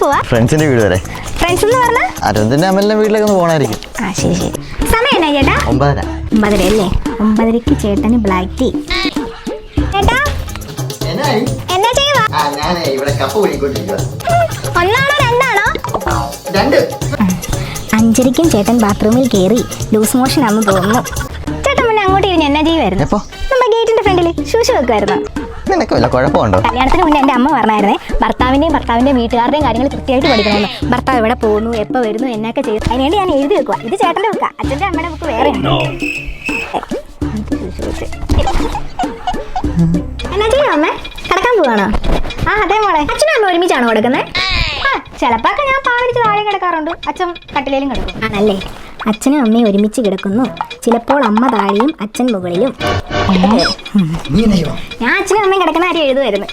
പോവാ? ഫ്രണ്ട്സിന്റെ വീട് വരെ. ഫ്രണ്ട്സ് എന്ന് പറഞ്ഞാൽ അരവിന്ദന്റെ അമ്മലിന്റെ വീട്ടിലേക്ക് ഒന്ന് പോകണമായിരിക്കും. ആ ശരി ശരി. സമയം എന്നാ ചേട്ടാ? 9:30. 9:30 അല്ലേ? 9:30ക്ക് ചേട്ടന് ബ്ലാക്ക് ടീ. ചേട്ടാ എന്നാ ചെയ്യുവാ? ഒന്നാണോ രണ്ടാണോ? 5:30ക്കും ചേട്ടൻ ബാത്റൂമിൽ കയറി ലൂസ് മോഷൻ ആണെന്ന് തോന്നുന്നു. ചേട്ടൻ മുന്നേ അങ്ങോട്ട് ഇരുന്ന് എന്നാ ചെയ്യുമായിരുന്നു? നമ്മുടെ ഗേറ്റിന്റെ ഫ്രണ്ടിൽ ശൂശു വെക്കുമായിരുന്നു. നിനക്ക് വല്ല കുഴപ്പമുണ്ടോ? കല്യാണത്തിന് മുന്നേ എൻ്റെ അമ്മ പറഞ്ഞായിരുന്നേ, ഭർത്താവിൻ്റെയും വീട്ടുകാരുടെയും കാര്യങ്ങൾ കൃത്യമായിട്ട് പഠിക്കണമെന്ന്. ഭർത്താവ് എവിടെ പോകുന്നു, എപ്പോൾ വരുന്നു, എന്നൊക്കെ ചെയ്തു. അതിനുവേണ്ടി ഞാൻ എഴുതി വെക്കുക. ഇത് ചേട്ടൻ്റെ ബുക്കാ, അച്ഛൻ്റെ അമ്മയുടെ ബുക്ക് വേറെ. എന്നാ ചെയ്യോ അമ്മേ? കിടക്കാൻ പോവാണോ? ആ അതെ മോളെ. അച്ഛനും അമ്മ ഒരുമിച്ചാണോ കിടക്കുന്നത്? ആ ചിലപ്പോൾ ഒക്കെ ഞാൻ പാവരിച്ച് താഴെ കിടക്കാറുണ്ട്, അച്ഛൻ കട്ടിലേലും കിടക്കും. ആണല്ലേ? അച്ഛനും അമ്മയും ഒരുമിച്ച് കിടക്കുന്നു. ചിലപ്പോൾ അമ്മ താഴെയും അച്ഛൻ മുകളിലും. ഞാൻ അച്ഛനും അമ്മയും കിടക്കുന്ന കാര്യം എഴുതുമായിരുന്നു.